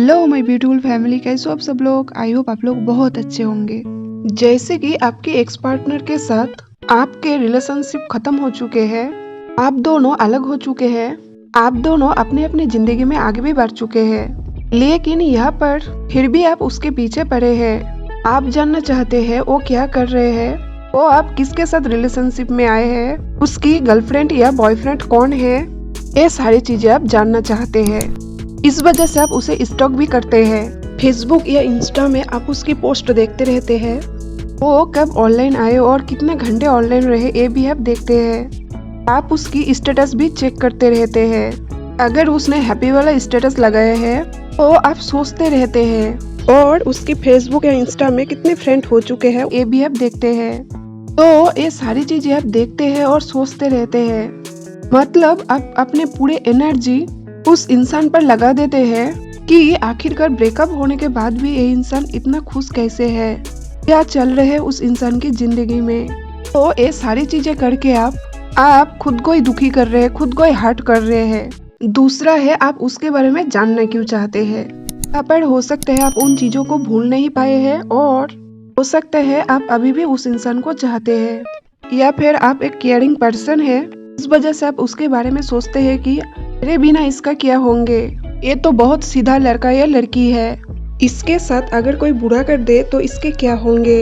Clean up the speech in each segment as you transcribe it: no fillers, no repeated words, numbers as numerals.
Hello my beautiful family, कैसे हो आप सब लोग। आई होप आप लोग बहुत अच्छे होंगे। जैसे कि आपके एक्स पार्टनर के साथ आपके रिलेशनशिप खत्म हो चुके हैं, आप दोनों अलग हो चुके हैं, आप दोनों अपने अपनी जिंदगी में आगे भी बढ़ चुके हैं, लेकिन यहाँ पर फिर भी आप उसके पीछे पड़े हैं। आप जानना चाहते हैं वो क्या कर रहे हैं, वो आप किसके साथ रिलेशनशिप में आए हैं, उसकी गर्लफ्रेंड या बॉयफ्रेंड कौन है, ये सारी चीजें आप जानना चाहते हैं। इस वजह से आप उसे स्टॉक भी करते हैं। फेसबुक या इंस्टा में आप उसकी पोस्ट देखते रहते हैं, वो कब ऑनलाइन आए और कितने घंटे ऑनलाइन रहे ये भी आप देखते हैं। आप उसकी स्टेटस भी चेक करते रहते हैं। अगर उसने हैप्पी वाला स्टेटस लगाया है तो आप सोचते रहते हैं, और उसकी फेसबुक या इंस्टा में कितने फ्रेंड हो चुके हैं ये भी आप देखते हैं। तो ये सारी चीजें आप देखते हैं और सोचते रहते हैं। मतलब आप अपने पूरे एनर्जी उस इंसान पर लगा देते हैं कि आखिरकार ब्रेकअप होने के बाद भी ये इंसान इतना खुश कैसे है, क्या चल रहे है उस इंसान की जिंदगी में। तो ये सारी चीजें करके आप खुद को ही दुखी कर रहे हैं, खुद को ही हर्ट कर रहे हैं। दूसरा है, आप उसके बारे में जानना क्यों चाहते हैं। यहाँ पर हो सकता है आप उन चीजों को भूल नहीं पाए हैं, और हो सकता है आप अभी भी उस इंसान को चाहते हैं, या फिर आप एक केयरिंग पर्सन है, इस वजह से आप उसके बारे में सोचते हैं कि मेरे बिना इसका क्या होंगे, ये तो बहुत सीधा लड़का या लड़की है, इसके साथ अगर कोई बुरा कर दे तो इसके क्या होंगे,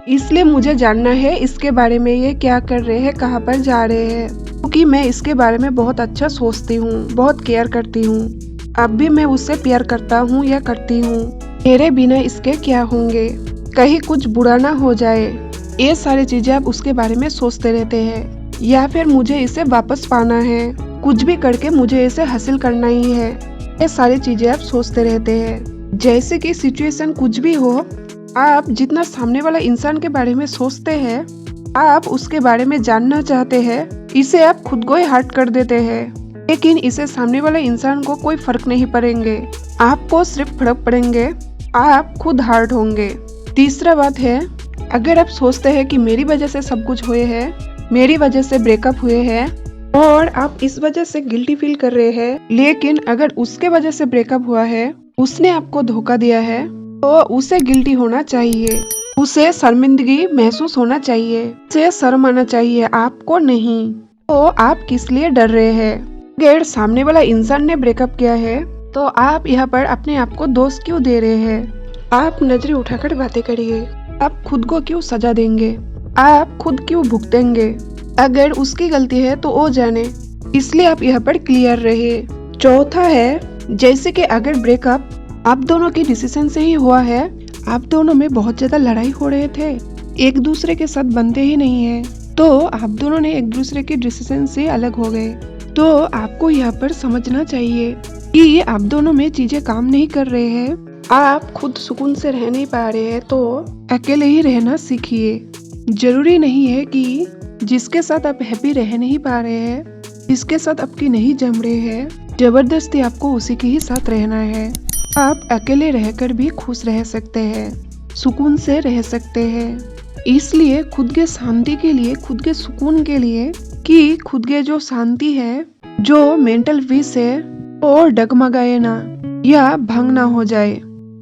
इसलिए मुझे जानना है इसके बारे में, ये क्या कर रहे हैं, कहाँ पर जा रहे हैं, क्योंकि मैं इसके बारे में बहुत अच्छा सोचती हूँ, बहुत केयर करती हूँ। अब भी मैं उससे प्यार करता हूँ या करती हूँ, मेरे बिना इसके क्या होंगे, कहीं कुछ बुरा ना हो जाए। ये सारी चीजें आप उसके बारे में सोचते रहते हैं। या फिर मुझे इसे वापस पाना है, कुछ भी करके मुझे इसे हासिल करना ही है, ये सारी चीजें आप सोचते रहते हैं। जैसे कि सिचुएशन कुछ भी हो, आप जितना सामने वाला इंसान के बारे में सोचते हैं, आप उसके बारे में जानना चाहते हैं, इसे आप खुद को ही हर्ट कर देते हैं। लेकिन इसे सामने वाले इंसान को कोई फर्क नहीं पड़ेंगे, आपको सिर्फ फर्क पड़ेंगे, आप खुद हर्ट होंगे। तीसरा बात है, अगर आप सोचते हैं कि मेरी वजह से सब कुछ हुए हैं, मेरी वजह से ब्रेकअप हुए हैं, और आप इस वजह से गिल्टी फील कर रहे हैं, लेकिन अगर उसके वजह से ब्रेकअप हुआ है, उसने आपको धोखा दिया है, तो उसे गिल्टी होना चाहिए, उसे शर्मिंदगी महसूस होना चाहिए, उसे शर्म आना चाहिए, आपको नहीं। तो आप किस लिए डर रहे हैं। अगर सामने वाला इंसान ने ब्रेकअप किया है तो आप यहाँ पर अपने आप को दोष क्यों दे रहे हैं। आप नजरें उठाकर बातें करिए, आप खुद को क्यों सजा देंगे, आप खुद क्यों भुगतेंगे। अगर उसकी गलती है तो वो जाने, इसलिए आप यहाँ पर क्लियर रहे। चौथा है, जैसे कि अगर ब्रेकअप आप दोनों के डिसीजन से ही हुआ है, आप दोनों में बहुत ज्यादा लड़ाई हो रहे थे, एक दूसरे के साथ बनते ही नहीं है, तो आप दोनों ने एक दूसरे के डिसीजन से अलग हो गए, तो आपको यहाँ पर समझना चाहिए कि आप दोनों में चीजें काम नहीं कर रहे हैं, आप खुद सुकून से रह नहीं पा रहे हैं, तो अकेले ही रहना सीखिए। जरूरी नहीं है कि जिसके साथ आप हैप्पी रह नहीं पा रहे हैं, जिसके साथ आपकी नहीं जम रहे हैं, जबरदस्ती आपको उसी के ही साथ रहना है। आप अकेले रहकर भी खुश रह सकते हैं, सुकून से रह सकते हैं। इसलिए खुद के शांति के लिए, खुद के सुकून के लिए, कि खुद के जो शांति है, जो मेंटल पीस है, वो डगमगाए ना या भंग ना हो जाए,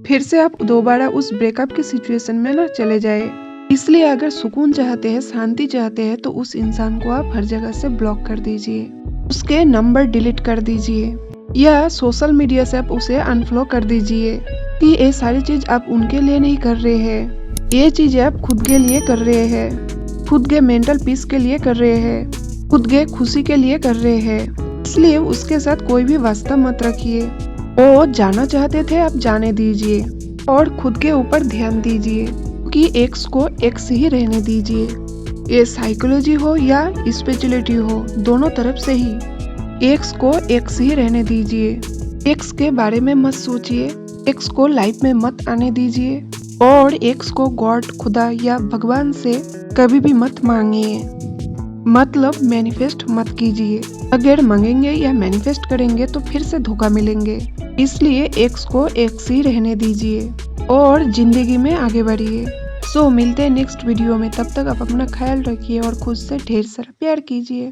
फिर से आप दोबारा उस ब्रेकअप की सिचुएशन में ना चले जाए। इसलिए अगर सुकून चाहते हैं, शांति चाहते हैं, तो उस इंसान को आप हर जगह से ब्लॉक कर दीजिए, उसके नंबर डिलीट कर दीजिए, या सोशल मीडिया से आप उसे अनफॉलो कर दीजिए। कि ये सारी चीज आप उनके लिए नहीं कर रहे हैं, ये चीजें आप खुद के लिए कर रहे हैं, खुद के मेंटल पीस के लिए कर रहे हैं, खुद के खुशी के लिए कर रहे हैं। इसलिए उसके साथ कोई भी वास्ता मत रखिए। वो जाना चाहते थे, आप जाने दीजिए, और खुद के ऊपर ध्यान दीजिए, कि एक्स को एक्स ही रहने दीजिए। ये साइकोलॉजी हो या स्पिरिचुअलिटी हो, दोनों तरफ से ही एक्स को एक्स ही रहने दीजिए। एक्स के बारे में मत सोचिए, एक्स को लाइफ में मत आने दीजिए, और एक्स को गॉड, खुदा या भगवान से कभी भी मत मांगिए। मतलब मैनिफेस्ट मत कीजिए, अगर मांगेंगे या मैनिफेस्ट करेंगे तो फिर से धोखा मिलेंगे। इसलिए एक्स को एक्स ही रहने दीजिए और जिंदगी में आगे बढ़िए। मिलते हैं नेक्स्ट वीडियो में, तब तक आप अपना ख्याल रखिए और खुद से ढेर सारा प्यार कीजिए।